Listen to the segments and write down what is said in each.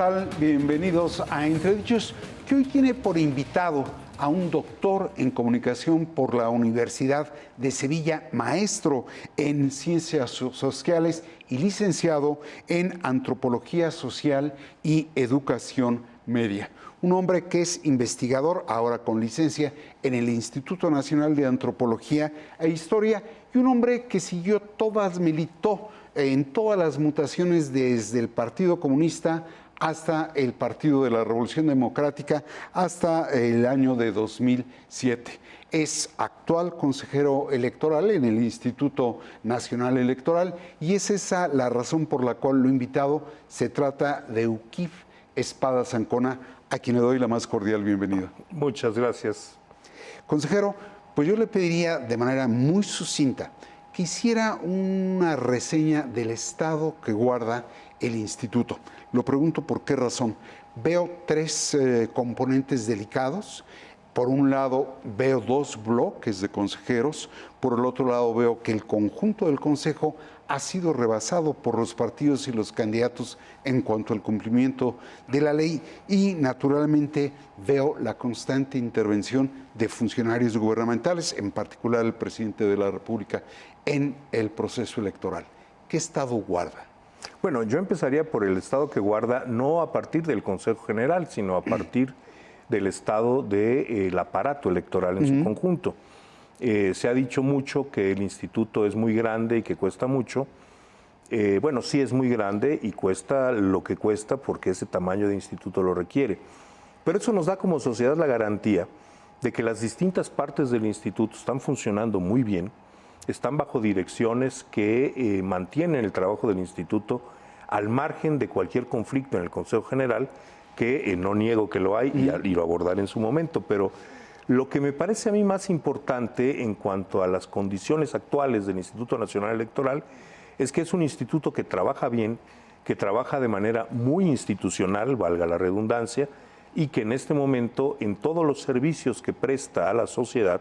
tal? Bienvenidos a Entredichos, que hoy tiene por invitado a un doctor en comunicación por la Universidad de Sevilla, maestro en ciencias sociales y licenciado en antropología social y educación media. Un hombre que es investigador, ahora con licencia, en el Instituto Nacional de Antropología e Historia, y un hombre que militó en todas las mutaciones desde el Partido Comunista hasta el Partido de la Revolución Democrática, hasta el año de 2007. Es actual consejero electoral en el Instituto Nacional Electoral y es esa la razón por la cual lo he invitado. Se trata de Eukib Espada Zancona, a quien le doy la más cordial bienvenida. Muchas gracias. Consejero, pues yo le pediría de manera muy sucinta que hiciera una reseña del estado que guarda el instituto. Lo pregunto por qué razón. Veo tres componentes delicados. Por un lado veo dos bloques de consejeros, por el otro lado veo que el conjunto del consejo ha sido rebasado por los partidos y los candidatos en cuanto al cumplimiento de la ley y naturalmente veo la constante intervención de funcionarios gubernamentales, en particular el presidente de la República, en el proceso electoral. ¿Qué estado guarda? Bueno, yo empezaría por el estado que guarda, no a partir del Consejo General, sino a partir del estado del aparato electoral en su conjunto. Se ha dicho mucho que el instituto es muy grande y que cuesta mucho. Bueno, sí es muy grande y cuesta lo que cuesta porque ese tamaño de instituto lo requiere. Pero eso nos da como sociedad la garantía de que las distintas partes del instituto están funcionando muy bien, están bajo direcciones que mantienen el trabajo del instituto al margen de cualquier conflicto en el Consejo General, que no niego que lo hay y lo abordaré en su momento, pero lo que me parece a mí más importante en cuanto a las condiciones actuales del Instituto Nacional Electoral es que es un instituto que trabaja bien, que trabaja de manera muy institucional, valga la redundancia, y que en este momento en todos los servicios que presta a la sociedad,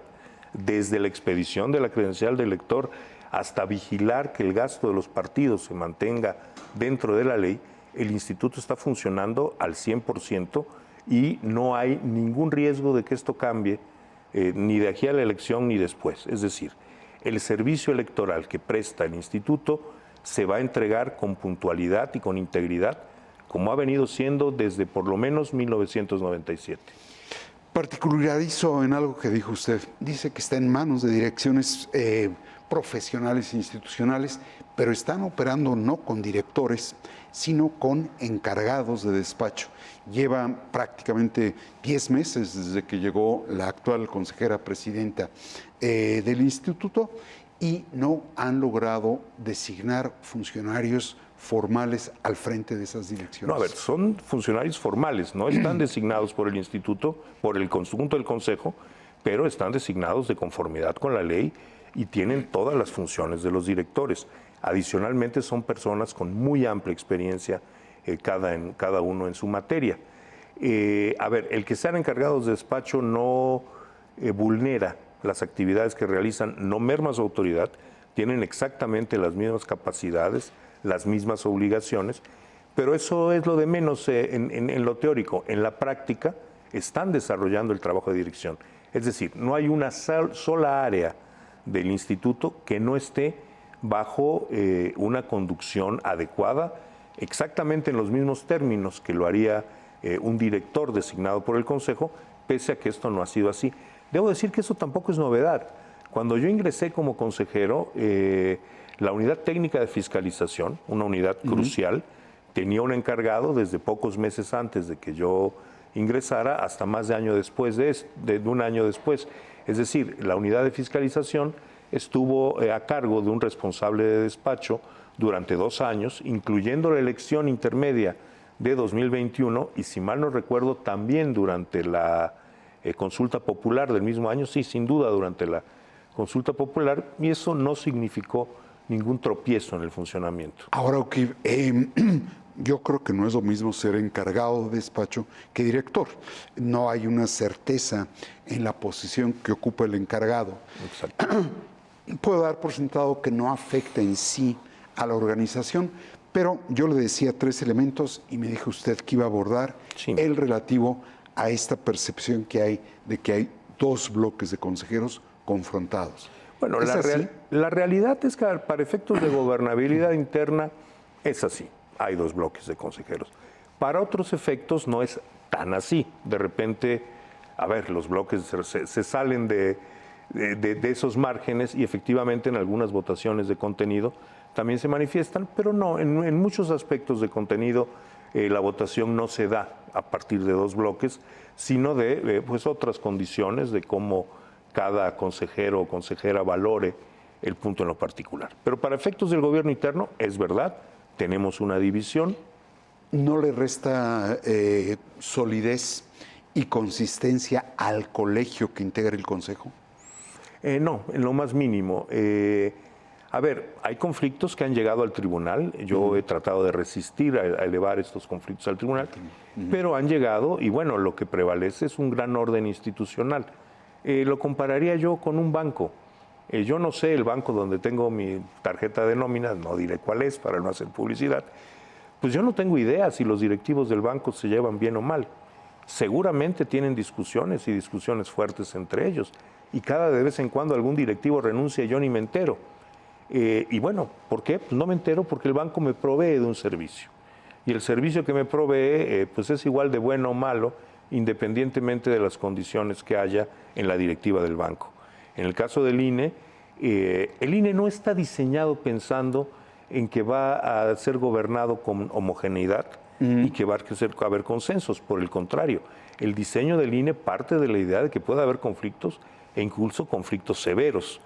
desde la expedición de la credencial de elector hasta vigilar que el gasto de los partidos se mantenga dentro de la ley, el instituto está funcionando al 100% y no hay ningún riesgo de que esto cambie ni de aquí a la elección ni después. Es decir, el servicio electoral que presta el instituto se va a entregar con puntualidad y con integridad, como ha venido siendo desde por lo menos 1997. Particularizo en algo que dijo usted. Dice que está en manos de direcciones profesionales e institucionales, pero están operando no con directores, sino con encargados de despacho. Lleva prácticamente 10 meses desde que llegó la actual consejera presidenta del instituto y no han logrado designar funcionarios formales al frente de esas direcciones. No, a ver, son funcionarios formales, no están designados por el instituto, por el conjunto del consejo, pero están designados de conformidad con la ley y tienen todas las funciones de los directores. Adicionalmente son personas con muy amplia experiencia, cada uno en su materia. A ver, el que sean encargados de despacho no vulnera las actividades que realizan, no merma su autoridad, tienen exactamente las mismas capacidades, las mismas obligaciones, pero eso es lo de menos en lo teórico. En la práctica están desarrollando el trabajo de dirección. Es decir, no hay una sola área del instituto que no esté bajo una conducción adecuada, exactamente en los mismos términos que lo haría un director designado por el Consejo, pese a que esto no ha sido así. Debo decir que eso tampoco es novedad. Cuando yo ingresé como consejero, la unidad técnica de fiscalización, una unidad crucial, tenía un encargado desde pocos meses antes de que yo ingresara hasta más de un año después. Es decir, la unidad de fiscalización estuvo a cargo de un responsable de despacho durante 2 años, incluyendo la elección intermedia de 2021 y, si mal no recuerdo, también durante la consulta popular del mismo año, sí, sin duda durante la consulta popular, y eso no significó ningún tropiezo en el funcionamiento. Ahora, yo creo que no es lo mismo ser encargado de despacho que director. No hay una certeza en la posición que ocupa el encargado. Exacto. Puedo dar por sentado que no afecta en sí a la organización, Pero yo le decía 3 elementos y me dijo usted que iba a abordar Sí. el relativo a esta percepción que hay de que hay 2 bloques de consejeros confrontados. Bueno, ¿Es así? la realidad es que para efectos de gobernabilidad interna es así. Hay 2 bloques de consejeros. Para otros efectos no es tan así. De repente, a ver, los bloques se salen de esos márgenes y efectivamente en algunas votaciones de contenido también se manifiestan, pero no, en muchos aspectos de contenido la votación no se da a partir de 2 bloques, sino de pues otras condiciones de cómo cada consejero o consejera valore el punto en lo particular. Pero para efectos del gobierno interno, es verdad, tenemos una división. ¿No le resta solidez y consistencia al colegio que integra el Consejo? No, en lo más mínimo. A ver, hay conflictos que han llegado al tribunal. Yo he tratado de resistir a elevar estos conflictos al tribunal, pero han llegado y bueno, lo que prevalece es un gran orden institucional. Lo compararía yo con un banco. Yo no sé el banco donde tengo mi tarjeta de nómina, no diré cuál es para no hacer publicidad, pues yo no tengo idea si los directivos del banco se llevan bien o mal. Seguramente tienen discusiones y discusiones fuertes entre ellos y cada de vez en cuando algún directivo renuncia y yo ni me entero. Y bueno, ¿por qué? Pues no me entero porque el banco me provee de un servicio. Y el servicio que me provee pues es igual de bueno o malo, independientemente de las condiciones que haya en la directiva del banco. En el caso del INE, el INE no está diseñado pensando en que va a ser gobernado con homogeneidad y que va a haber consensos. Por el contrario, el diseño del INE parte de la idea de que puede haber conflictos e incluso conflictos severos.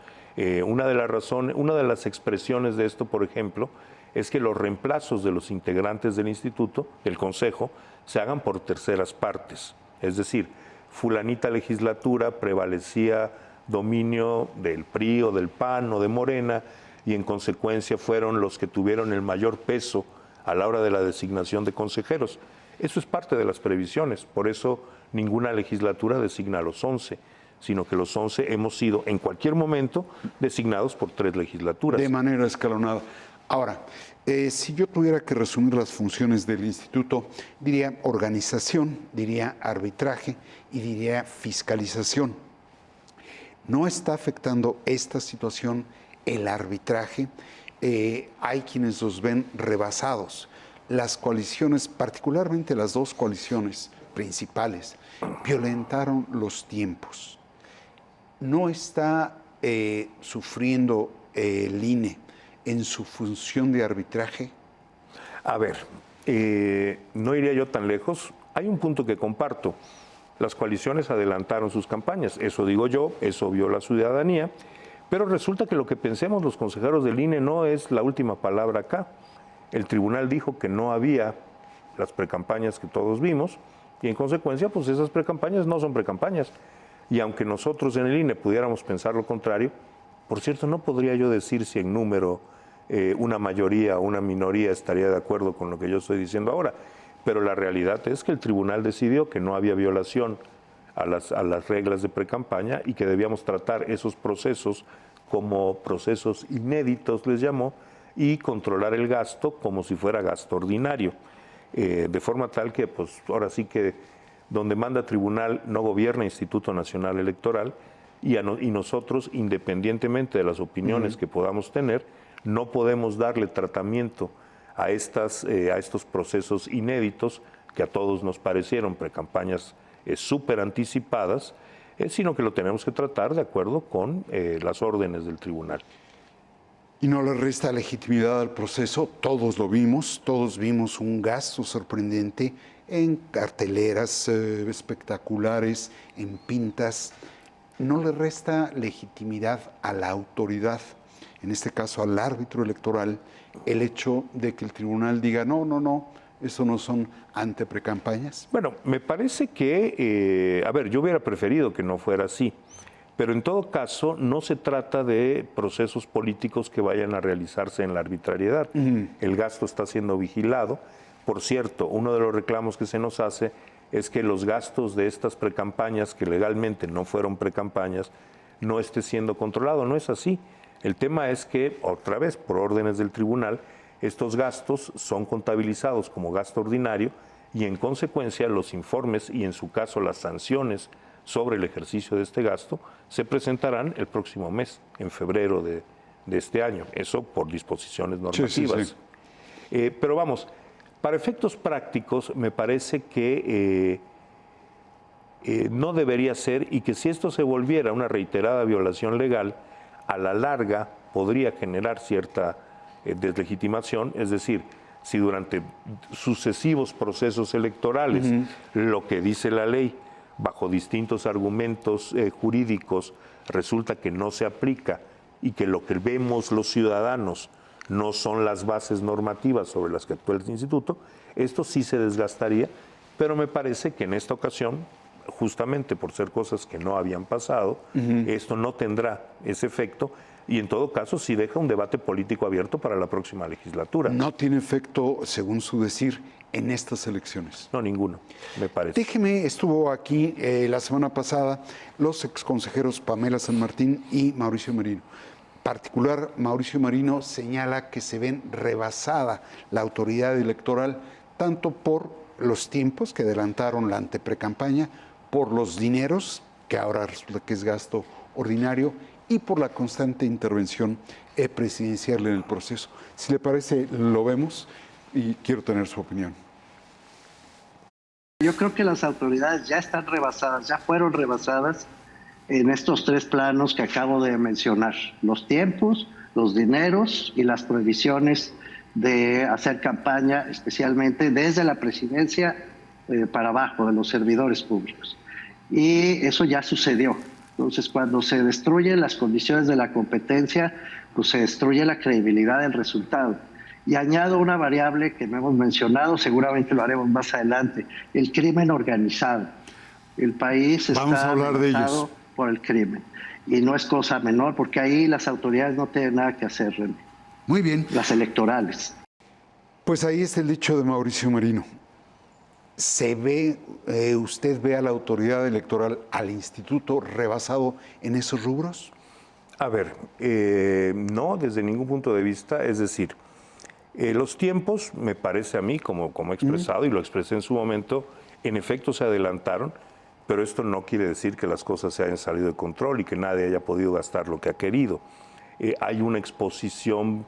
Una de las expresiones de esto, por ejemplo, es que los reemplazos de los integrantes del instituto, del consejo, se hagan por terceras partes. Es decir, fulanita legislatura prevalecía dominio del PRI o del PAN o de Morena y en consecuencia fueron los que tuvieron el mayor peso a la hora de la designación de consejeros. Eso es parte de las previsiones, por eso ninguna legislatura designa a los 11, sino que los 11 hemos sido en cualquier momento designados por 3 legislaturas. De manera escalonada. Ahora, si yo tuviera que resumir las funciones del instituto, diría organización, diría arbitraje y diría fiscalización. ¿No está afectando esta situación el arbitraje? Hay quienes los ven rebasados. Las coaliciones, particularmente las 2 coaliciones principales, violentaron los tiempos. ¿No está sufriendo el INE en su función de arbitraje? A ver, no iría yo tan lejos. Hay un punto que comparto. Las coaliciones adelantaron sus campañas. Eso digo yo, eso vio la ciudadanía. Pero resulta que lo que pensemos los consejeros del INE no es la última palabra acá. El tribunal dijo que no había las precampañas que todos vimos y en consecuencia, pues esas precampañas no son precampañas. Y aunque nosotros en el INE pudiéramos pensar lo contrario, por cierto, no podría yo decir si en número una mayoría o una minoría estaría de acuerdo con lo que yo estoy diciendo ahora, pero la realidad es que el tribunal decidió que no había violación a las reglas de precampaña y que debíamos tratar esos procesos como procesos inéditos, les llamó, y controlar el gasto como si fuera gasto ordinario, de forma tal que, pues ahora sí que donde manda tribunal no gobierna Instituto Nacional Electoral y nosotros, independientemente de las opiniones que podamos tener, no podemos darle tratamiento a estos procesos inéditos que a todos nos parecieron precampañas súper anticipadas, sino que lo tenemos que tratar de acuerdo con las órdenes del tribunal. Y no le resta legitimidad al proceso, todos lo vimos, todos vimos un gasto sorprendente en carteleras espectaculares, en pintas. No le resta legitimidad a la autoridad, en este caso al árbitro electoral, el hecho de que el tribunal diga no, eso no son anteprecampañas. Bueno, me parece que, a ver, yo hubiera preferido que no fuera así, pero en todo caso no se trata de procesos políticos que vayan a realizarse en la arbitrariedad. El gasto está siendo vigilado. Por cierto, uno de los reclamos que se nos hace es que los gastos de estas precampañas, que legalmente no fueron precampañas, no esté siendo controlado. No es así. El tema es que, otra vez, por órdenes del tribunal, Estos gastos son contabilizados como gasto ordinario y en consecuencia los informes y en su caso las sanciones sobre el ejercicio de este gasto se presentarán el próximo mes, en febrero de este año. Eso por disposiciones normativas. Sí. Pero vamos, para efectos prácticos me parece que no debería ser y que si esto se volviera una reiterada violación legal, a la larga podría generar cierta deslegitimación, es decir, si durante sucesivos procesos electorales lo que dice la ley, bajo distintos argumentos jurídicos, resulta que no se aplica y que lo que vemos los ciudadanos no son las bases normativas sobre las que actúa el instituto, esto sí se desgastaría, pero me parece que en esta ocasión, justamente por ser cosas que no habían pasado, esto no tendrá ese efecto y en todo caso sí deja un debate político abierto para la próxima legislatura. ¿No tiene efecto, según su decir, en estas elecciones? No, ninguno, me parece. Déjeme, estuvo aquí la semana pasada los exconsejeros Pamela San Martín y Mauricio Merino. En particular, Mauricio Merino señala que se ven rebasada la autoridad electoral tanto por los tiempos que adelantaron la anteprecampaña, por los dineros, que ahora resulta que es gasto ordinario, y por la constante intervención presidencial en el proceso. Si le parece, lo vemos y quiero tener su opinión. Yo creo que las autoridades ya están rebasadas, ya fueron rebasadas en estos tres planos que acabo de mencionar: los tiempos, los dineros y las previsiones de hacer campaña, especialmente desde la presidencia para abajo, de los servidores públicos. Y eso ya sucedió. Entonces, cuando se destruyen las condiciones de la competencia, pues se destruye la credibilidad del resultado. Y añado una variable que no hemos mencionado, seguramente lo haremos más adelante: el crimen organizado. El país está amenazado por el crimen. Y no es cosa menor, porque ahí las autoridades no tienen nada que hacer, René. Muy bien. Las electorales. Pues ahí está el dicho de Mauricio Merino. ¿Se ve, usted ve a la autoridad electoral, al instituto, rebasado en esos rubros? A ver, no, desde ningún punto de vista. Es decir, los tiempos, me parece a mí, como he expresado y lo expresé en su momento, en efecto se adelantaron, pero esto no quiere decir que las cosas se hayan salido de control y que nadie haya podido gastar lo que ha querido. Hay una exposición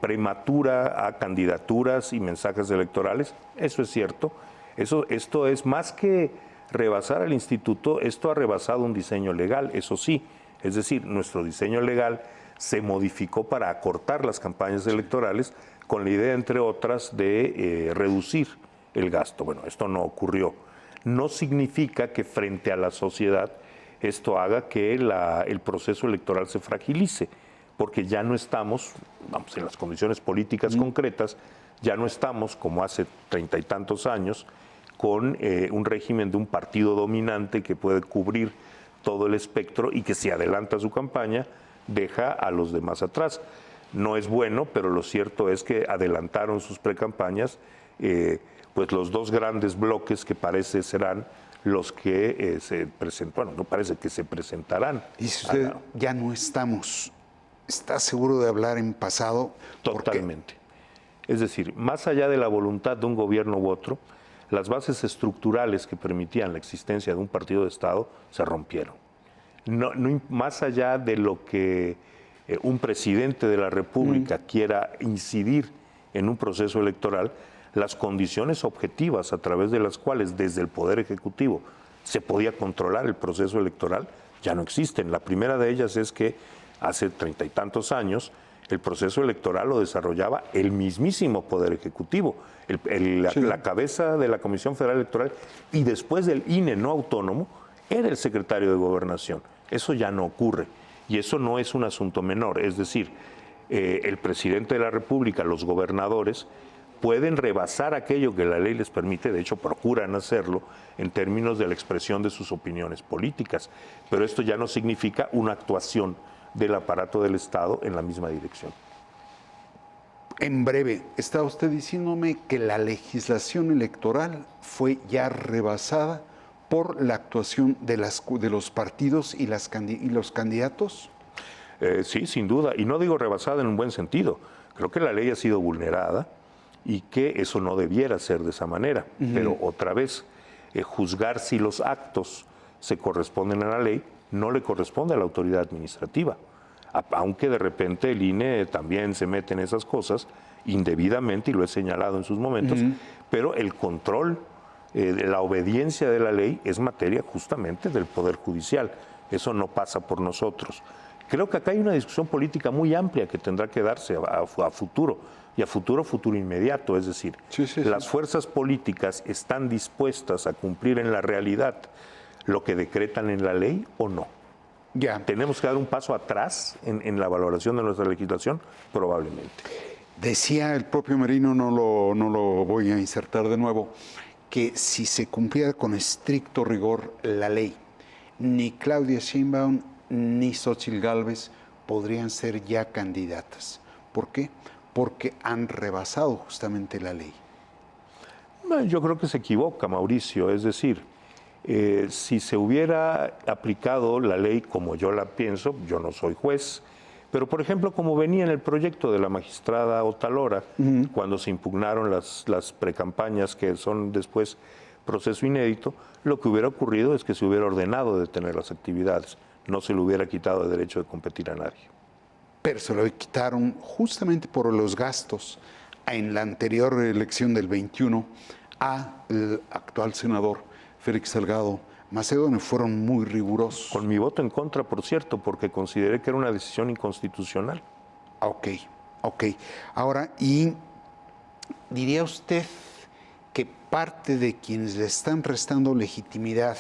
prematura a candidaturas y mensajes electorales, eso es cierto. Esto es más que rebasar al instituto, esto ha rebasado un diseño legal, eso sí. Es decir, nuestro diseño legal se modificó para acortar las campañas electorales con la idea, entre otras, de reducir el gasto. Bueno, esto no ocurrió. No significa que frente a la sociedad esto haga que el proceso electoral se fragilice, porque ya no estamos, vamos, en las condiciones políticas concretas, ya no estamos, como hace 30 y tantos años, con un régimen de un partido dominante que puede cubrir todo el espectro y que si adelanta su campaña deja a los demás atrás. No es bueno, pero lo cierto es que adelantaron sus precampañas pues los dos grandes bloques que parece serán los que se presentan, bueno, no parece que se presentarán. Dice usted, ya no estamos. ¿Está seguro de hablar en pasado? Totalmente. Es decir, más allá de la voluntad de un gobierno u otro, las bases estructurales que permitían la existencia de un partido de Estado se rompieron. Más allá de lo que un presidente de la República quiera incidir en un proceso electoral, las condiciones objetivas a través de las cuales desde el Poder Ejecutivo se podía controlar el proceso electoral ya no existen. La primera de ellas es que hace 30 y tantos años el proceso electoral lo desarrollaba el mismísimo Poder Ejecutivo, la cabeza de la Comisión Federal Electoral y después del INE no autónomo era el secretario de Gobernación. Eso ya no ocurre y eso no es un asunto menor. Es decir, el presidente de la República, los gobernadores, pueden rebasar aquello que la ley les permite, de hecho procuran hacerlo en términos de la expresión de sus opiniones políticas, pero esto ya no significa una actuación del aparato del Estado en la misma dirección. En breve, está usted diciéndome que la legislación electoral fue ya rebasada por la actuación de los partidos y los candidatos. Sí, sin duda, y no digo rebasada en un buen sentido. Creo que la ley ha sido vulnerada y que eso no debiera ser de esa manera. Pero otra vez, juzgar si los actos se corresponden a la ley no le corresponde a la autoridad administrativa. Aunque de repente el INE también se mete en esas cosas indebidamente, y lo he señalado en sus momentos, pero el control, la obediencia de la ley es materia justamente del Poder Judicial. Eso no pasa por nosotros. Creo que acá hay una discusión política muy amplia que tendrá que darse a futuro, y a futuro inmediato. Es decir, las fuerzas políticas están dispuestas a cumplir en la realidad lo que decretan en la ley o no. ¿Tenemos que dar un paso atrás en la valoración de nuestra legislación? Probablemente. Decía el propio Merino, no lo voy a insertar de nuevo, que si se cumpliera con estricto rigor la ley, ni Claudia Sheinbaum ni Xóchitl Gálvez podrían ser ya candidatas. ¿Por qué? Porque han rebasado justamente la ley. Yo creo que se equivoca, Mauricio. Es decir, si se hubiera aplicado la ley como yo la pienso, yo no soy juez, pero por ejemplo, como venía en el proyecto de la magistrada Otalora, cuando se impugnaron las precampañas que son después proceso inédito, lo que hubiera ocurrido es que se hubiera ordenado detener las actividades, no se le hubiera quitado el derecho de competir a nadie. Pero se lo quitaron justamente por los gastos en la anterior elección del 21 al actual senador Félix Salgado Macedonio. Fueron muy rigurosos. Con mi voto en contra, por cierto, porque consideré que era una decisión inconstitucional. Ok. Ahora, ¿y diría usted que parte de quienes le están restando legitimidad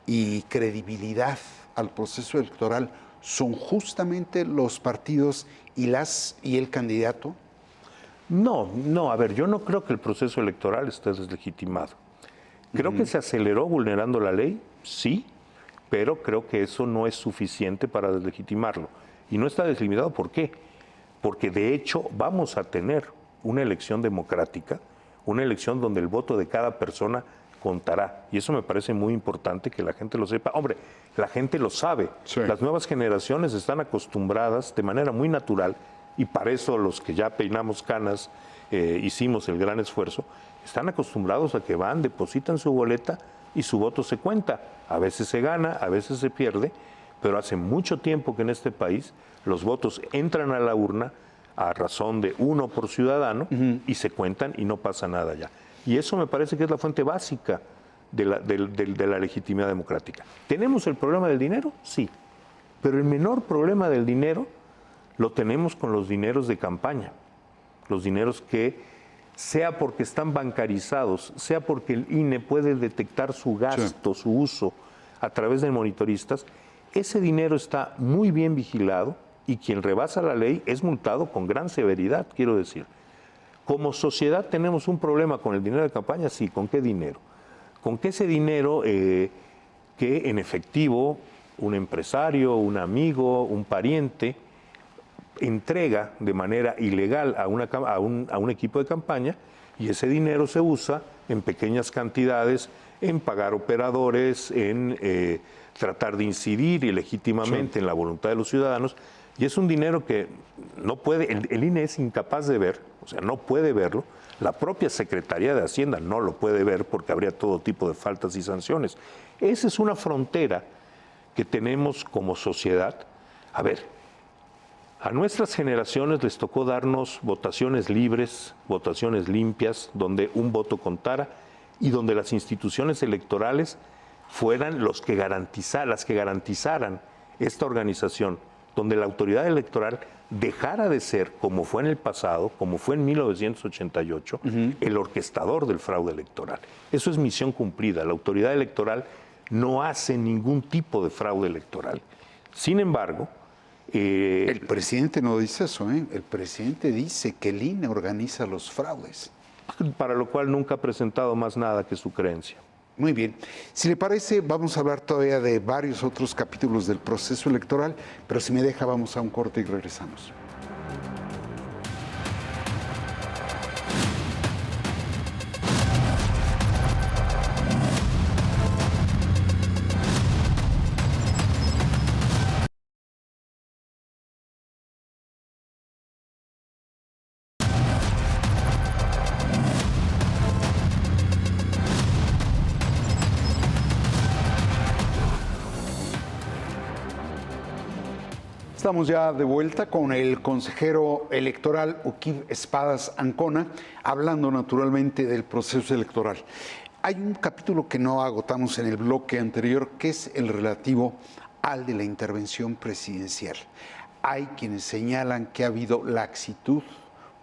y credibilidad al proceso electoral son justamente los partidos y el candidato? No, a ver, yo no creo que el proceso electoral esté deslegitimado. Creo que se aceleró vulnerando la ley, sí, pero creo que eso no es suficiente para deslegitimarlo. Y no está deslimitado, ¿por qué? Porque de hecho vamos a tener una elección democrática, una elección donde el voto de cada persona contará. Y eso me parece muy importante que la gente lo sepa. Hombre, la gente lo sabe. Sí. Las nuevas generaciones están acostumbradas de manera muy natural, y para eso los que ya peinamos canas hicimos el gran esfuerzo, están acostumbrados a que van, depositan su boleta y su voto se cuenta. A veces se gana, a veces se pierde, pero hace mucho tiempo que en este país los votos entran a la urna a razón de uno por ciudadano y se cuentan y no pasa nada ya. Y eso me parece que es la fuente básica de la legitimidad democrática. ¿Tenemos el problema del dinero? Sí, pero el menor problema del dinero lo tenemos con los dineros de campaña, los dineros que, sea porque están bancarizados, sea porque el INE puede detectar su gasto, su uso a través de monitoristas, ese dinero está muy bien vigilado y quien rebasa la ley es multado con gran severidad, quiero decir. Como sociedad tenemos un problema con el dinero de campaña, sí. ¿Con qué dinero? Con que ese dinero que en efectivo un empresario, un amigo, un pariente entrega de manera ilegal a un equipo de campaña, y ese dinero se usa en pequeñas cantidades en pagar operadores, en tratar de incidir ilegítimamente en la voluntad de los ciudadanos, y es un dinero que no puede, el INE es incapaz de ver, o sea, no puede verlo, la propia Secretaría de Hacienda no lo puede ver porque habría todo tipo de faltas y sanciones. Esa es una frontera que tenemos como sociedad. A ver, a nuestras generaciones les tocó darnos votaciones libres, votaciones limpias, donde un voto contara y donde las instituciones electorales fueran las que garantizaran esta organización, donde la autoridad electoral dejara de ser, como fue en el pasado, como fue en 1988, el orquestador del fraude electoral. Eso es misión cumplida. La autoridad electoral no hace ningún tipo de fraude electoral. Sin embargo, el presidente no dice eso, ¿eh? El presidente dice que el INE organiza los fraudes. Para lo cual nunca ha presentado más nada que su creencia. Muy bien. Si le parece, vamos a hablar todavía de varios otros capítulos del proceso electoral, pero si me deja, vamos a un corte y regresamos. Estamos ya de vuelta con el consejero electoral Uquib Espadas Ancona, hablando naturalmente del proceso electoral. Hay un capítulo que no agotamos en el bloque anterior, que es el relativo al de la intervención presidencial. Hay quienes señalan que ha habido laxitud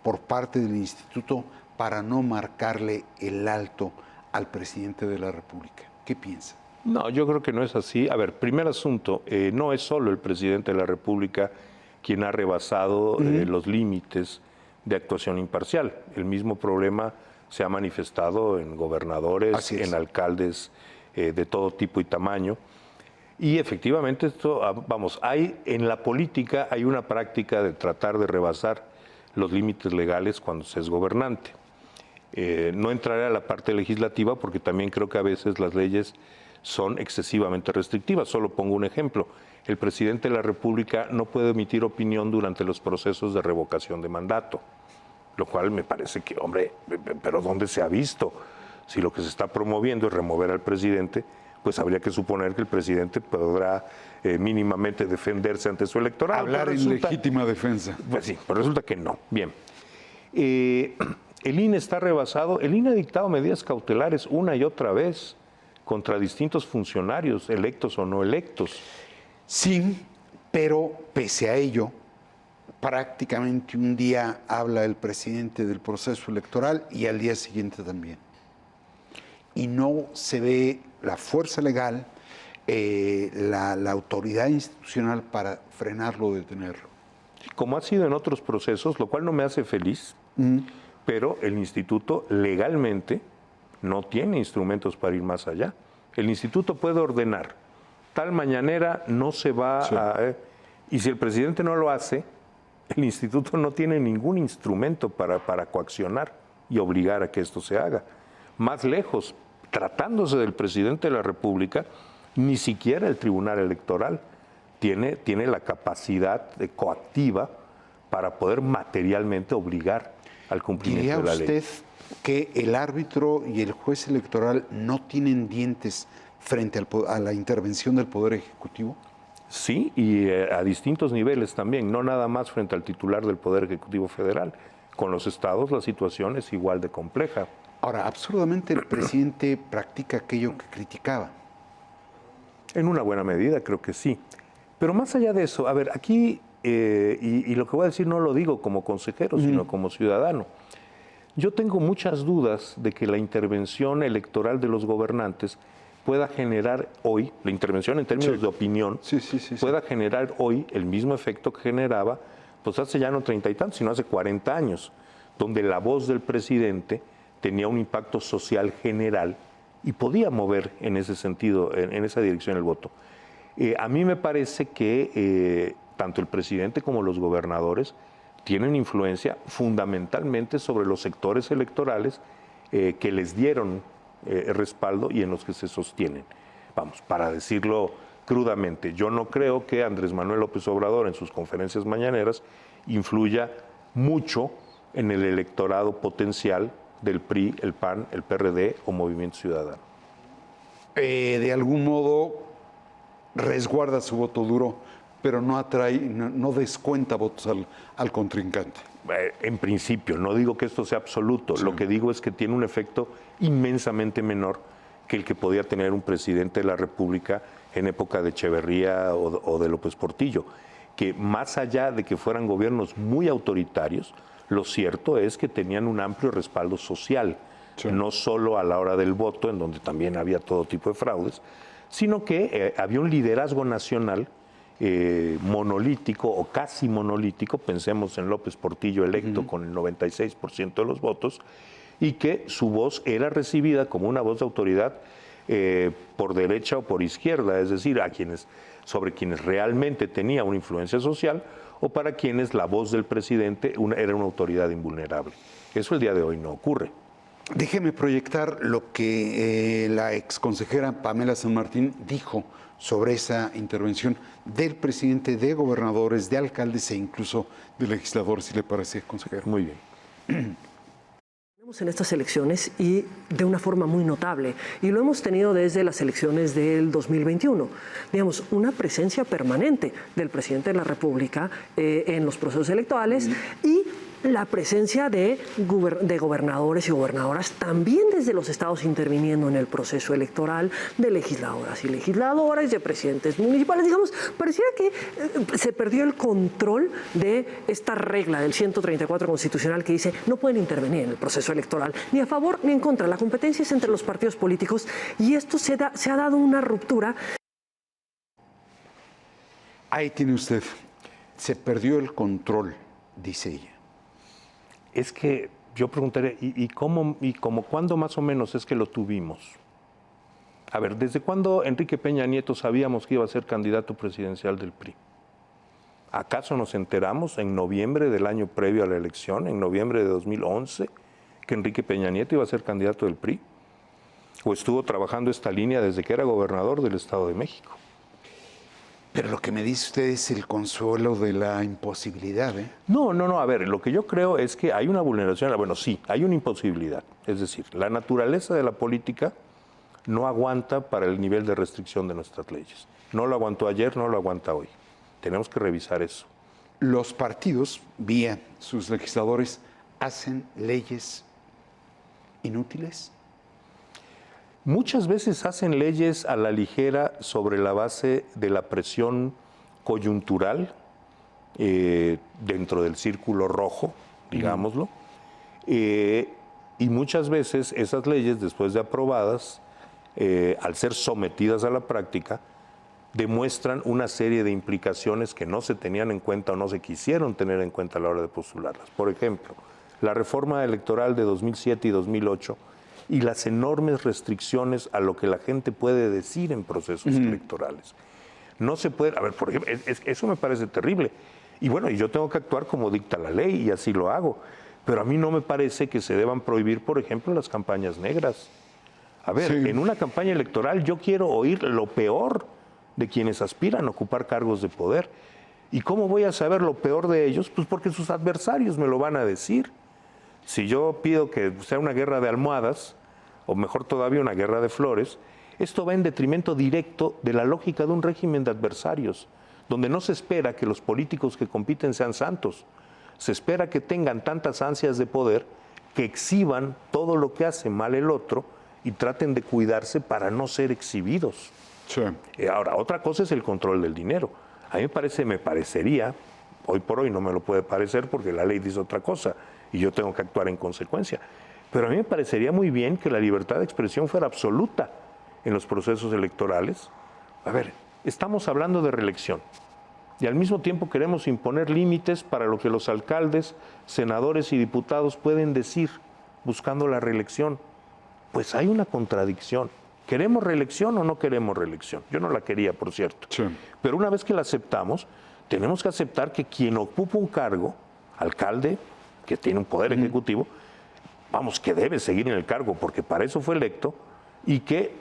por parte del instituto para no marcarle el alto al presidente de la República. ¿Qué piensa? No, yo creo que no es así. A ver, primer asunto, no es solo el presidente de la República quien ha rebasado los límites de actuación imparcial. El mismo problema se ha manifestado en gobernadores, en alcaldes de todo tipo y tamaño. Y efectivamente esto, en la política hay una práctica de tratar de rebasar los límites legales cuando se es gobernante. No entraré a la parte legislativa porque también creo que a veces las leyes son excesivamente restrictivas. Solo pongo un ejemplo. El presidente de la República no puede emitir opinión durante los procesos de revocación de mandato, lo cual me parece que, hombre, pero ¿dónde se ha visto? Si lo que se está promoviendo es remover al presidente, pues habría que suponer que el presidente podrá mínimamente defenderse ante su electorado. Hablar en legítima defensa. Pues sí, pero resulta que no. Bien. El INE está rebasado. El INE ha dictado medidas cautelares una y otra vez contra distintos funcionarios, electos o no electos. Sí, pero pese a ello, prácticamente un día habla el presidente del proceso electoral y al día siguiente también. Y no se ve la fuerza legal, la autoridad institucional para frenarlo o detenerlo. Como ha sido en otros procesos, lo cual no me hace feliz, pero el instituto legalmente no tiene instrumentos para ir más allá. El instituto puede ordenar, tal mañanera no se va a... Y si el presidente no lo hace, el instituto no tiene ningún instrumento para coaccionar y obligar a que esto se haga. Más lejos, tratándose del presidente de la República, ni siquiera el Tribunal Electoral tiene la capacidad coactiva para poder materialmente obligar al cumplimiento de la ley. ¿Diría usted que el árbitro y el juez electoral no tienen dientes frente a la intervención del Poder Ejecutivo? Sí, y a distintos niveles también, no nada más frente al titular del Poder Ejecutivo Federal. Con los estados la situación es igual de compleja. Ahora, absurdamente el presidente practica aquello que criticaba. En una buena medida, creo que sí. Pero más allá de eso, a ver, aquí, y lo que voy a decir no lo digo como consejero, sino como ciudadano. Yo tengo muchas dudas de que la intervención electoral de los gobernantes pueda generar hoy, la intervención en términos de opinión, pueda generar hoy el mismo efecto que generaba, pues hace ya no 30 y tantos, sino hace 40 años, donde la voz del presidente tenía un impacto social general y podía mover en ese sentido, en esa dirección el voto. A mí me parece que tanto el presidente como los gobernadores tienen influencia fundamentalmente sobre los sectores electorales que les dieron respaldo y en los que se sostienen. Vamos, para decirlo crudamente, yo no creo que Andrés Manuel López Obrador en sus conferencias mañaneras influya mucho en el electorado potencial del PRI, el PAN, el PRD o Movimiento Ciudadano. De algún modo resguarda su voto duro, pero no atrae, no descuenta votos al contrincante. En principio, no digo que esto sea absoluto, lo que digo es que tiene un efecto inmensamente menor que el que podía tener un presidente de la República en época de Echeverría o de López Portillo, que más allá de que fueran gobiernos muy autoritarios, lo cierto es que tenían un amplio respaldo social, no solo a la hora del voto, en donde también había todo tipo de fraudes, sino que había un liderazgo nacional monolítico o casi monolítico, pensemos en López Portillo electo con el 96% de los votos, y que su voz era recibida como una voz de autoridad por derecha o por izquierda, es decir, sobre quienes realmente tenía una influencia social o para quienes la voz del presidente era una autoridad invulnerable. Eso el día de hoy no ocurre. Déjeme proyectar lo que la exconsejera Pamela San Martín dijo sobre esa intervención del presidente, de gobernadores, de alcaldes e incluso de legisladores, si le parece, consejero. Muy bien. En estas elecciones y de una forma muy notable, y lo hemos tenido desde las elecciones del 2021, digamos, una presencia permanente del presidente de la República en los procesos electorales y la presencia de gobernadores y gobernadoras también desde los estados interviniendo en el proceso electoral, de legisladoras y legisladores, de presidentes municipales. Digamos, pareciera que se perdió el control de esta regla del 134 constitucional que dice no pueden intervenir en el proceso electoral ni a favor ni en contra. La competencia es entre los partidos políticos y esto se ha dado una ruptura. Ahí tiene usted, se perdió el control, dice ella. Es que yo preguntaría, ¿y cómo cuándo más o menos es que lo tuvimos? A ver, ¿desde cuándo Enrique Peña Nieto sabíamos que iba a ser candidato presidencial del PRI? ¿Acaso nos enteramos en noviembre del año previo a la elección, en noviembre de 2011, que Enrique Peña Nieto iba a ser candidato del PRI? ¿O estuvo trabajando esta línea desde que era gobernador del Estado de México? Pero lo que me dice usted es el consuelo de la imposibilidad, ¿eh? No, a ver, lo que yo creo es que hay una vulneración, bueno, sí, hay una imposibilidad. Es decir, la naturaleza de la política no aguanta para el nivel de restricción de nuestras leyes. No lo aguantó ayer, no lo aguanta hoy. Tenemos que revisar eso. Los partidos, vía sus legisladores, hacen leyes inútiles. Muchas veces hacen leyes a la ligera sobre la base de la presión coyuntural dentro del círculo rojo, digámoslo, y muchas veces esas leyes, después de aprobadas, al ser sometidas a la práctica, demuestran una serie de implicaciones que no se tenían en cuenta o no se quisieron tener en cuenta a la hora de postularlas. Por ejemplo, la reforma electoral de 2007 y 2008 y las enormes restricciones a lo que la gente puede decir en procesos electorales. No se puede, a ver, por ejemplo, eso me parece terrible. Y bueno, yo tengo que actuar como dicta la ley y así lo hago. Pero a mí no me parece que se deban prohibir, por ejemplo, las campañas negras. A ver, en una campaña electoral yo quiero oír lo peor de quienes aspiran a ocupar cargos de poder. ¿Y cómo voy a saber lo peor de ellos? Pues porque sus adversarios me lo van a decir. Si yo pido que sea una guerra de almohadas, o mejor todavía una guerra de flores, esto va en detrimento directo de la lógica de un régimen de adversarios, donde no se espera que los políticos que compiten sean santos, se espera que tengan tantas ansias de poder que exhiban todo lo que hace mal el otro y traten de cuidarse para no ser exhibidos. Sí. Ahora, otra cosa es el control del dinero. A mí me parecería, hoy por hoy no me lo puede parecer porque la ley dice otra cosa y yo tengo que actuar en consecuencia, pero a mí me parecería muy bien que la libertad de expresión fuera absoluta en los procesos electorales. A ver, estamos hablando de reelección y al mismo tiempo queremos imponer límites para lo que los alcaldes, senadores y diputados pueden decir buscando la reelección. Pues hay una contradicción. ¿Queremos reelección o no queremos reelección? Yo no la quería, por cierto. Sí. Pero una vez que la aceptamos, tenemos que aceptar que quien ocupa un cargo, alcalde, que tiene un poder ejecutivo, vamos, que debe seguir en el cargo porque para eso fue electo y que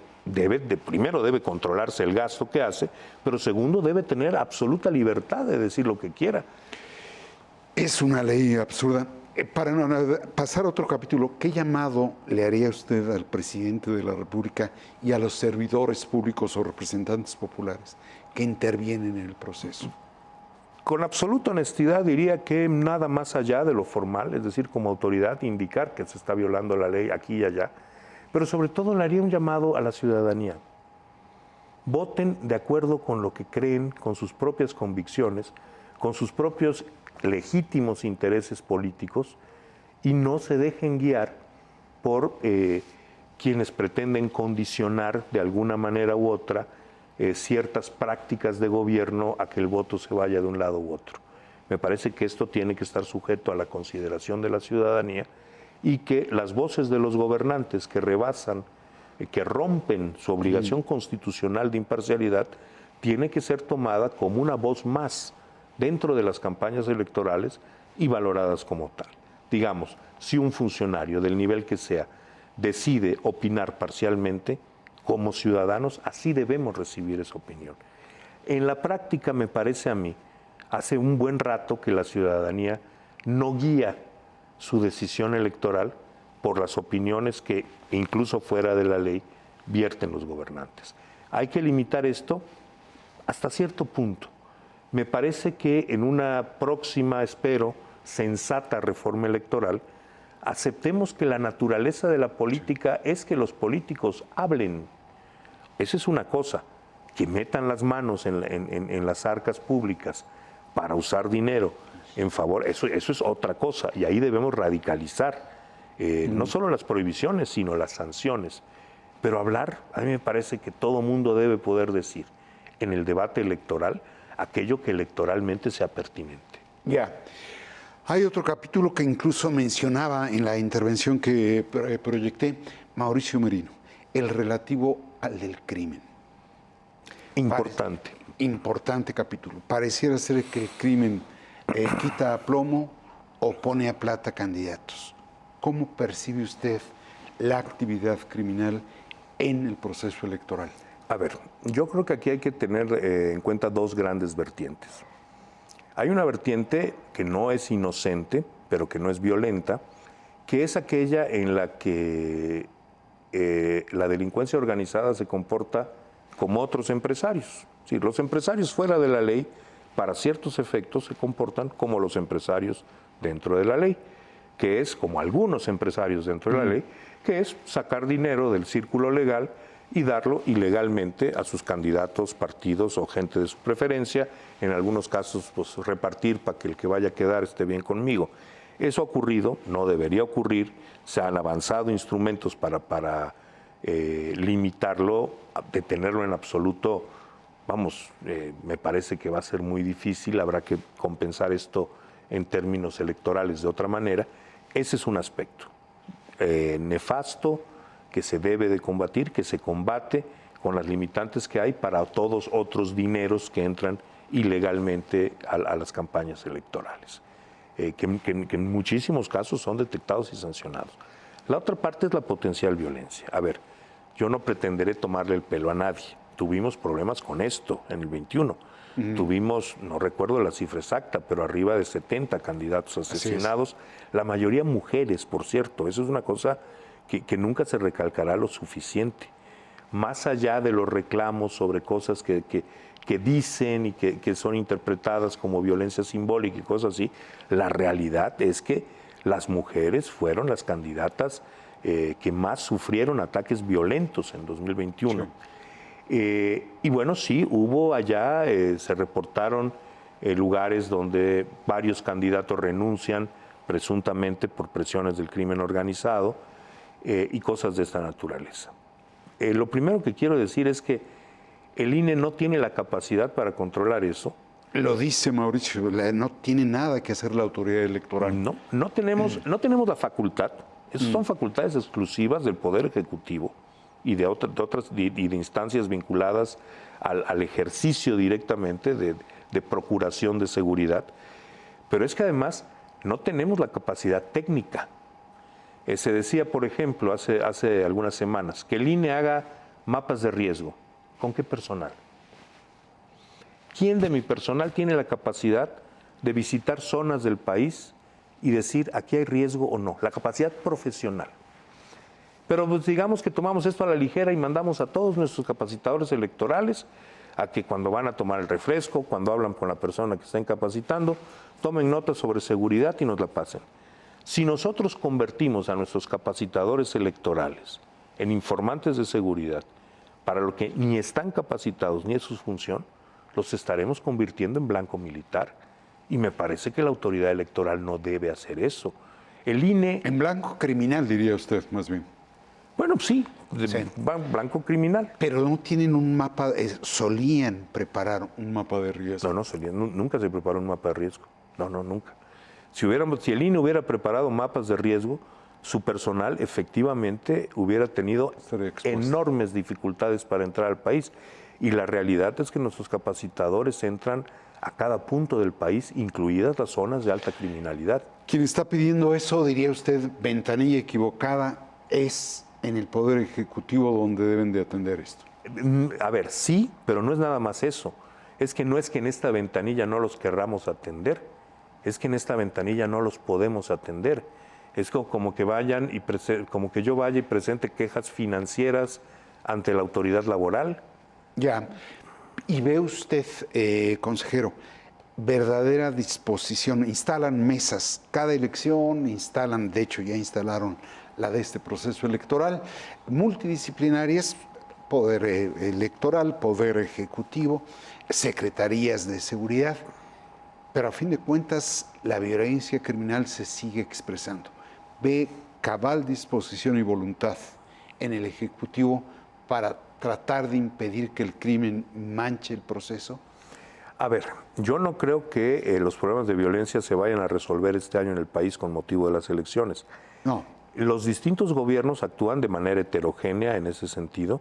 primero debe controlarse el gasto que hace, pero segundo debe tener absoluta libertad de decir lo que quiera. Es una ley absurda. Para pasar a otro capítulo, ¿qué llamado le haría usted al presidente de la República y a los servidores públicos o representantes populares que intervienen en el proceso? Con absoluta honestidad diría que nada más allá de lo formal, es decir, como autoridad, indicar que se está violando la ley aquí y allá, pero sobre todo le haría un llamado a la ciudadanía. Voten de acuerdo con lo que creen, con sus propias convicciones, con sus propios legítimos intereses políticos y no se dejen guiar por quienes pretenden condicionar de alguna manera u otra ciertas prácticas de gobierno a que el voto se vaya de un lado u otro. Me parece que esto tiene que estar sujeto a la consideración de la ciudadanía y que las voces de los gobernantes que rebasan, que rompen su obligación constitucional de imparcialidad, tiene que ser tomada como una voz más dentro de las campañas electorales y valoradas como tal. Digamos, si un funcionario del nivel que sea decide opinar parcialmente, como ciudadanos así debemos recibir esa opinión. En la práctica, me parece a mí, hace un buen rato que la ciudadanía no guía su decisión electoral por las opiniones que, incluso fuera de la ley, vierten los gobernantes. Hay que limitar esto hasta cierto punto. Me parece que en una próxima, espero, sensata reforma electoral, aceptemos que la naturaleza de la política es que los políticos hablen. Esa es una cosa, que metan las manos en las arcas públicas para usar dinero en favor, eso es otra cosa, y ahí debemos radicalizar no solo las prohibiciones, sino las sanciones. Pero hablar, a mí me parece que todo mundo debe poder decir en el debate electoral aquello que electoralmente sea pertinente. Ya. Hay otro capítulo que incluso mencionaba en la intervención que proyecté Mauricio Merino, el relativo al del crimen. Importante. Importante capítulo. Pareciera ser que el crimen quita a plomo o pone a plata candidatos. ¿Cómo percibe usted la actividad criminal en el proceso electoral? A ver, yo creo que aquí hay que tener en cuenta dos grandes vertientes. Hay una vertiente que no es inocente, pero que no es violenta, que es aquella en la que la delincuencia organizada se comporta como otros empresarios. Sí, los empresarios fuera de la ley, para ciertos efectos, se comportan como los empresarios dentro de la ley, que es como algunos empresarios dentro de la ley, que es sacar dinero del círculo legal y darlo ilegalmente a sus candidatos, partidos o gente de su preferencia, en algunos casos pues repartir para que el que vaya a quedar esté bien conmigo. Eso ha ocurrido, no debería ocurrir, se han avanzado instrumentos para limitarlo, detenerlo en absoluto, vamos, me parece que va a ser muy difícil, habrá que compensar esto en términos electorales de otra manera. Ese es un aspecto nefasto, que se debe de combatir, que se combate con las limitantes que hay para todos otros dineros que entran ilegalmente a las campañas electorales, que en muchísimos casos son detectados y sancionados. La otra parte es la potencial violencia. A ver, yo no pretenderé tomarle el pelo a nadie. Tuvimos problemas con esto en el 21. Tuvimos, no recuerdo la cifra exacta, pero arriba de 70 candidatos asesinados, la mayoría mujeres, por cierto. Eso es una cosa que nunca se recalcará lo suficiente. Más allá de los reclamos sobre cosas que dicen y que son interpretadas como violencia simbólica y cosas así, la realidad es que las mujeres fueron las candidatas que más sufrieron ataques violentos en 2021. Sí. Y bueno, sí, hubo allá, se reportaron lugares donde varios candidatos renuncian presuntamente por presiones del crimen organizado, y cosas de esta naturaleza. Lo primero que quiero decir es que el INE no tiene la capacidad para controlar eso. Lo dice Mauricio, no tiene nada que hacer la autoridad electoral. No tenemos la facultad. Esas son facultades exclusivas del Poder Ejecutivo y de otras instancias vinculadas al ejercicio directamente de procuración de seguridad. Pero es que además no tenemos la capacidad técnica. Se decía, por ejemplo, hace algunas semanas, que el INE haga mapas de riesgo. ¿Con qué personal? ¿Quién de mi personal tiene la capacidad de visitar zonas del país y decir aquí hay riesgo o no? La capacidad profesional. Pero pues, digamos que tomamos esto a la ligera y mandamos a todos nuestros capacitadores electorales a que cuando van a tomar el refresco, cuando hablan con la persona que están capacitando, tomen notas sobre seguridad y nos la pasen. Si nosotros convertimos a nuestros capacitadores electorales en informantes de seguridad, para lo que ni están capacitados ni es su función, los estaremos convirtiendo en blanco militar. Y me parece que la autoridad electoral no debe hacer eso. El INE... En blanco criminal, diría usted, más bien. Bueno, sí, blanco criminal. Pero no tienen un mapa, solían preparar un mapa de riesgo. No, nunca se preparó un mapa de riesgo. No, nunca. Si el INE hubiera preparado mapas de riesgo, su personal efectivamente hubiera tenido enormes dificultades para entrar al país. Y la realidad es que nuestros capacitadores entran a cada punto del país, incluidas las zonas de alta criminalidad. Quien está pidiendo eso, diría usted, ventanilla equivocada, es en el Poder Ejecutivo donde deben de atender esto. A ver, sí, pero no es nada más eso. Es que en esta ventanilla no los querramos atender. Es que en esta ventanilla no los podemos atender. Es como que vayan y como que yo vaya y presente quejas financieras ante la autoridad laboral. Ya. Y ve usted, consejero, verdadera disposición. Instalan mesas cada elección, de hecho ya instalaron la de este proceso electoral, multidisciplinarias, poder electoral, poder ejecutivo, secretarías de seguridad, pero a fin de cuentas la violencia criminal se sigue expresando. Ve cabal disposición y voluntad en el ejecutivo para tratar de impedir que el crimen manche el proceso. A ver, yo no creo que los problemas de violencia se vayan a resolver este año en el país con motivo de las elecciones. No. Los distintos gobiernos actúan de manera heterogénea en ese sentido.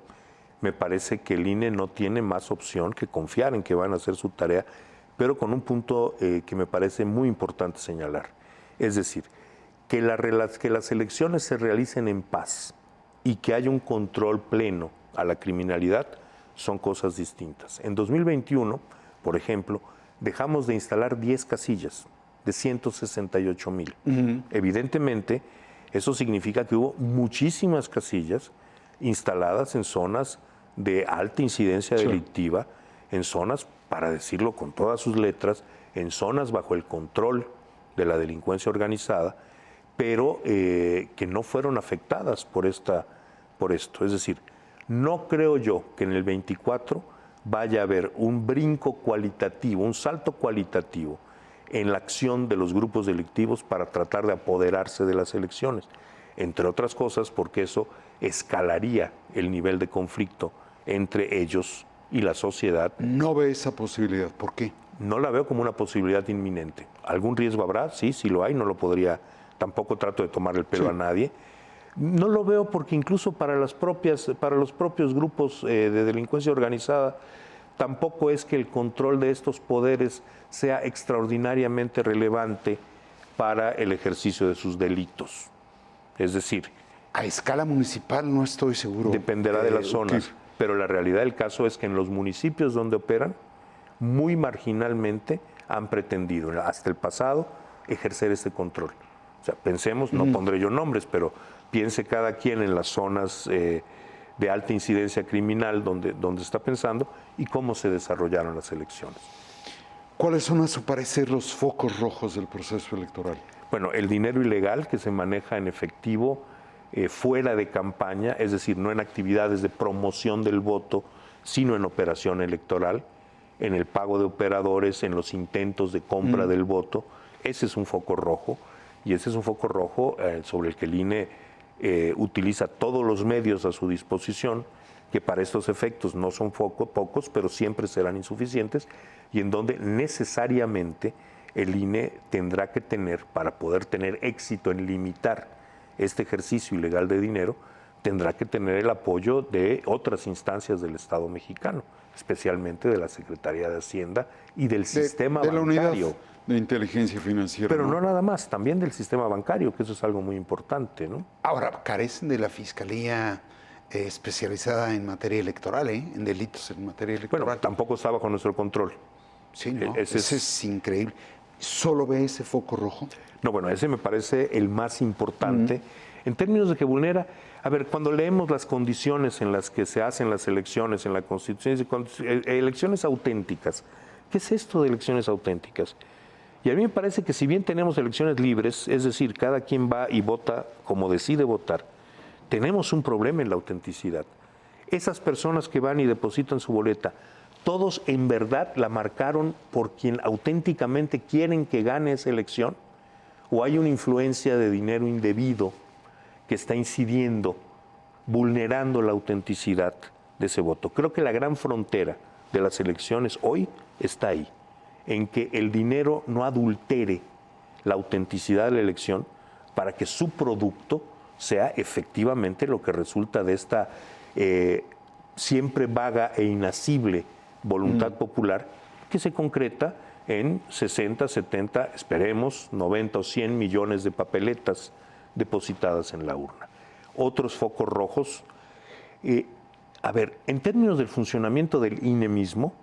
Me parece que el INE no tiene más opción que confiar en que van a hacer su tarea, pero con un punto que me parece muy importante señalar. Es decir, que las elecciones se realicen en paz y que haya un control pleno a la criminalidad son cosas distintas. En 2021, por ejemplo, dejamos de instalar 10 casillas de 168,000. Evidentemente, eso significa que hubo muchísimas casillas instaladas en zonas de alta incidencia delictiva, en zonas, para decirlo con todas sus letras, en zonas bajo el control de la delincuencia organizada, pero que no fueron afectadas por esto. Es decir, no creo yo que en el 24 vaya a haber un brinco cualitativo, un salto cualitativo en la acción de los grupos delictivos para tratar de apoderarse de las elecciones, entre otras cosas porque eso escalaría el nivel de conflicto entre ellos y la sociedad. No ve esa posibilidad, ¿por qué? No la veo como una posibilidad inminente. ¿Algún riesgo habrá? Sí, sí lo hay, no lo podría, tampoco trato de tomar el pelo a nadie. No lo veo porque incluso para los propios grupos de delincuencia organizada, tampoco es que el control de estos poderes sea extraordinariamente relevante para el ejercicio de sus delitos. Es decir, a escala municipal no estoy seguro. Dependerá de las zonas, pero la realidad del caso es que en los municipios donde operan, muy marginalmente han pretendido, hasta el pasado, ejercer este control. O sea, pensemos, no pondré yo nombres, pero piense cada quien en las zonas de alta incidencia criminal donde está pensando y cómo se desarrollaron las elecciones. ¿Cuáles son, a su parecer, los focos rojos del proceso electoral? Bueno, el dinero ilegal que se maneja en efectivo fuera de campaña, es decir, no en actividades de promoción del voto, sino en operación electoral, en el pago de operadores, en los intentos de compra del voto. Ese es un foco rojo, y ese es un foco rojo sobre el que el INE utiliza todos los medios a su disposición, que para estos efectos no son pocos, pero siempre serán insuficientes, y en donde necesariamente el INE tendrá que tener, para poder tener éxito en limitar este ejercicio ilegal de dinero, tendrá que tener el apoyo de otras instancias del Estado mexicano, especialmente de la Secretaría de Hacienda y del sistema bancario. De la unidad de inteligencia financiera. Pero no nada más, también del sistema bancario, que eso es algo muy importante, ¿no? Ahora, carecen de la Fiscalía especializada en materia electoral, en delitos en materia electoral. Bueno, tampoco está bajo nuestro control. Sí, ¿no? Ese es increíble. ¿Solo ve ese foco rojo? No, bueno, ese me parece el más importante. En términos de que vulnera, a ver, cuando leemos las condiciones en las que se hacen las elecciones en la Constitución, elecciones auténticas. ¿Qué es esto de elecciones auténticas? Y a mí me parece que si bien tenemos elecciones libres, es decir, cada quien va y vota como decide votar, tenemos un problema en la autenticidad. Esas personas que van y depositan su boleta, ¿todos en verdad la marcaron por quien auténticamente quieren que gane esa elección? ¿O hay una influencia de dinero indebido que está incidiendo, vulnerando la autenticidad de ese voto? Creo que la gran frontera de las elecciones hoy está ahí, en que el dinero no adultere la autenticidad de la elección para que su producto sea efectivamente lo que resulta de esta siempre vaga e inasible voluntad popular que se concreta en 60, 70, esperemos, 90 o 100 millones de papeletas depositadas en la urna. Otros focos rojos, a ver, en términos del funcionamiento del INE mismo,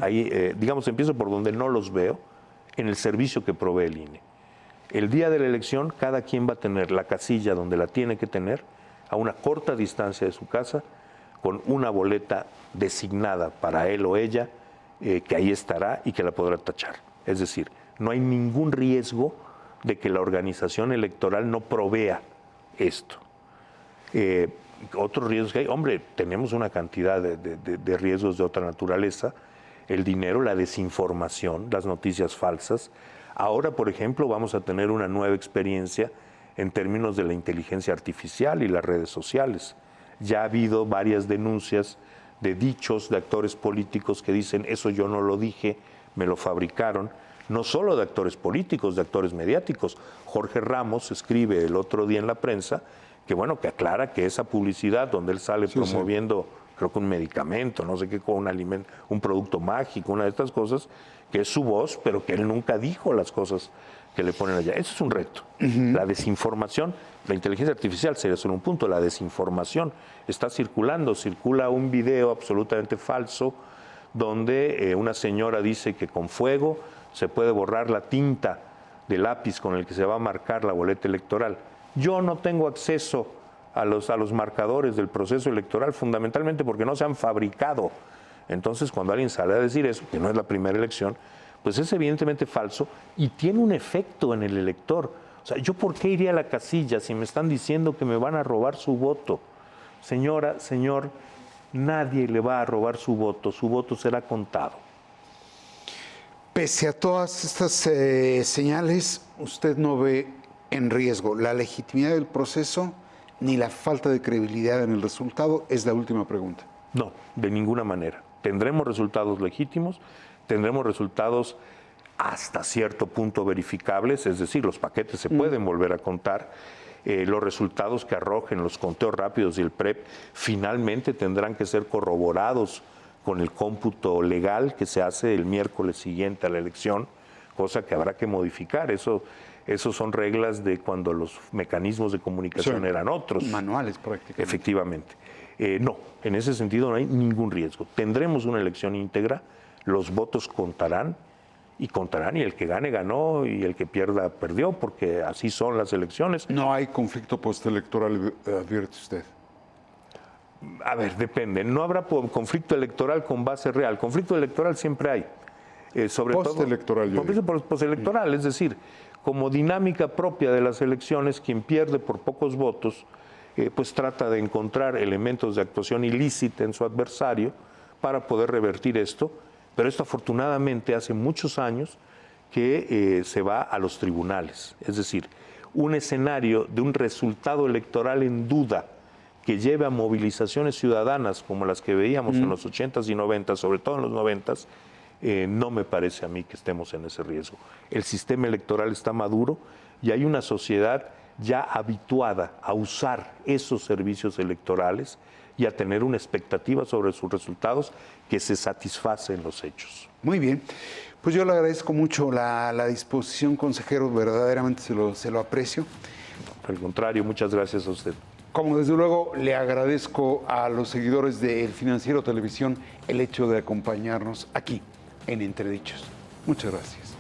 ahí, digamos, empiezo por donde no los veo, en el servicio que provee el INE. El día de la elección, cada quien va a tener la casilla donde la tiene que tener, a una corta distancia de su casa, con una boleta designada para él o ella, que ahí estará y que la podrá tachar. Es decir, no hay ningún riesgo de que la organización electoral no provea esto. Otros riesgos que hay, hombre, tenemos una cantidad de riesgos de otra naturaleza, el dinero, la desinformación, las noticias falsas. Ahora, por ejemplo, vamos a tener una nueva experiencia en términos de la inteligencia artificial y las redes sociales. Ya ha habido varias denuncias de dichos de actores políticos que dicen, eso yo no lo dije, me lo fabricaron. No solo de actores políticos, de actores mediáticos. Jorge Ramos escribe el otro día en la prensa que, bueno, que aclara que esa publicidad donde él sale promoviendo, creo que un medicamento, no sé qué, con un alimento, un producto mágico, una de estas cosas, que es su voz, pero que él nunca dijo las cosas que le ponen allá. Eso es un reto. La desinformación, la inteligencia artificial sería solo un punto, la desinformación está circulando, circula un video absolutamente falso donde una señora dice que con fuego se puede borrar la tinta de lápiz con el que se va a marcar la boleta electoral. Yo no tengo acceso a los marcadores del proceso electoral, fundamentalmente porque no se han fabricado. Entonces, cuando alguien sale a decir eso, que no es la primera elección, pues es evidentemente falso y tiene un efecto en el elector. O sea, ¿yo por qué iría a la casilla si me están diciendo que me van a robar su voto? Señora, señor, nadie le va a robar su voto será contado. Pese a todas estas señales, usted no ve en riesgo la legitimidad del proceso ni la falta de credibilidad en el resultado. Es la última pregunta. No, de ninguna manera. Tendremos resultados legítimos, tendremos resultados hasta cierto punto verificables, es decir, los paquetes se pueden volver a contar. Los resultados que arrojen los conteos rápidos y el PREP finalmente tendrán que ser corroborados con el cómputo legal que se hace el miércoles siguiente a la elección, cosa que habrá que modificar. Eso son reglas de cuando los mecanismos de comunicación eran otros. Manuales prácticamente. Efectivamente. No, en ese sentido no hay ningún riesgo. Tendremos una elección íntegra, los votos contarán, y el que gane, ganó, y el que pierda, perdió, porque así son las elecciones. No hay conflicto postelectoral, advierte usted. A ver, depende. No habrá conflicto electoral con base real. Conflicto electoral siempre hay. Sobre postelectoral, todo. Postelectoral, es decir, como dinámica propia de las elecciones, quien pierde por pocos votos, pues trata de encontrar elementos de actuación ilícita en su adversario para poder revertir esto. Pero esto afortunadamente hace muchos años que se va a los tribunales. Es decir, un escenario de un resultado electoral en duda que lleve a movilizaciones ciudadanas como las que veíamos en los 80s y 90s, sobre todo en los 90s, no me parece a mí que estemos en ese riesgo. El sistema electoral está maduro y hay una sociedad ya habituada a usar esos servicios electorales y a tener una expectativa sobre sus resultados que se satisface en los hechos. Muy bien. Pues yo le agradezco mucho la disposición, consejero, verdaderamente se lo aprecio. Al contrario, muchas gracias a usted. Como desde luego le agradezco a los seguidores de El Financiero Televisión el hecho de acompañarnos aquí en Entredichos. Muchas gracias.